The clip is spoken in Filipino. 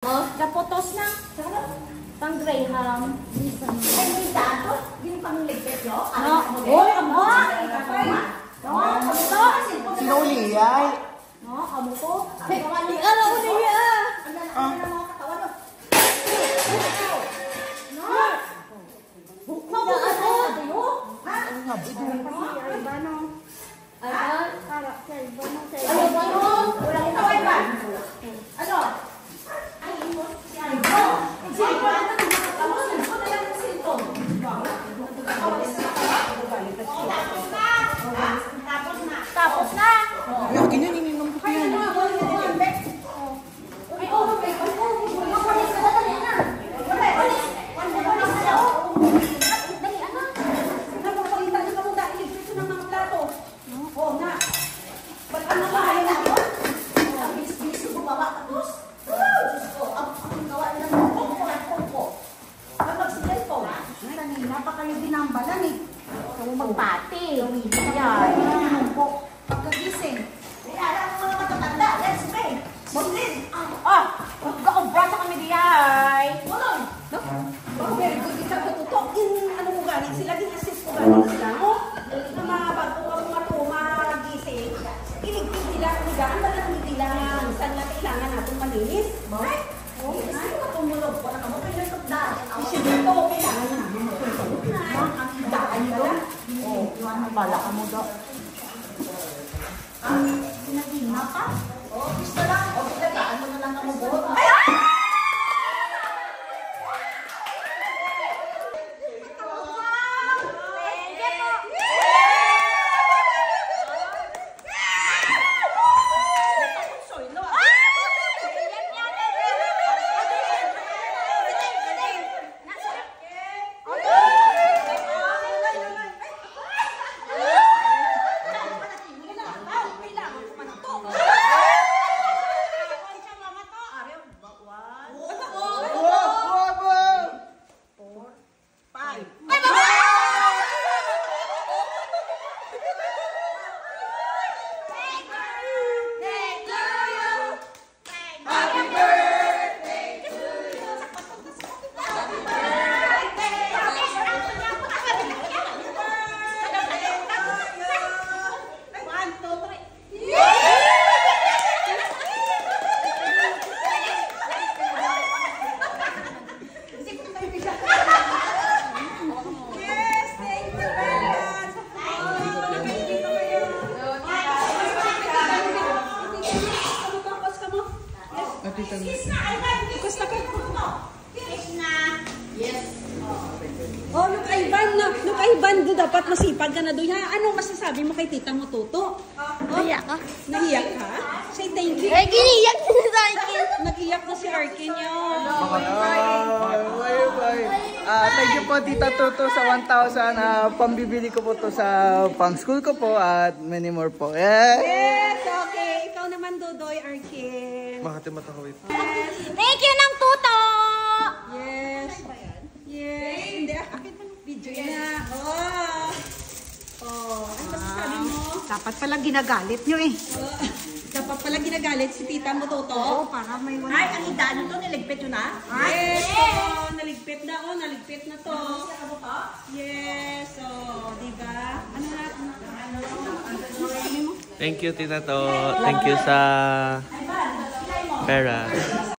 Oh, naputos na. Pang Graham. Ay, may dato. Yung pangligpit nyo? No. Oy, amo. No, amo to. Sinuli ay. No, amo to. Ano uli niya? Tapos na. Yakin yan, ininom ko yan. Napakayo dinambalan eh. Kung magpati. Yan. Pagkagising. Alam mo mga matatanda. Let's pray. Muslim. Mag-obra sa kami diyay. Mulong. Oh, very good. Ikaw katutok. Ano mo galing sila? Din-assist ko galing sila. Na mga bago ka mga tumagising. Iligpit nila. Kanigaan ba lang nila? Saan na kailangan natin malinis? Right? Oh, kasi matumulog ko na kamo. Kaya nagdaan. Kasi dito, kailangan na namin matulog na. Ang daan nyo. Oh, Bala ka mo do. Pinagina pa? Oh, gusto lang. Oh, pinagdaan mo na lang kamo buhot. Oh, Look Ivan, do dapat masipag ka na doon. Ha? Anong masasabi mo kay tita mo, Toto? Nahiya ka? Nahiyak ka? Say thank you. Ay, giniyak na sa akin. Nag-iyak na si Arkin yun. Thank you po Tita Toto sa 1,000. Pambibili ko po to sa pang-school ko po at many more po. Yes, okay. Ikaw naman, Dodoy, Arkin. Makati matakawit. Thank you ng tuto! Yes. Yes. Hindi, akin pa video na. Oh. Oh, ano masasabi mo? Dapat pala ginagalit nyo eh. Oh. Dapat pala ginagalit si tita mo, Toto. Para may wala. Ay, ang idaan to, niligpit yun na? Yes, oh, naligpit na, oh, naligpit na to. Yes, oh, diba? Ano na? Thank you, Tita To. Thank you sa pera.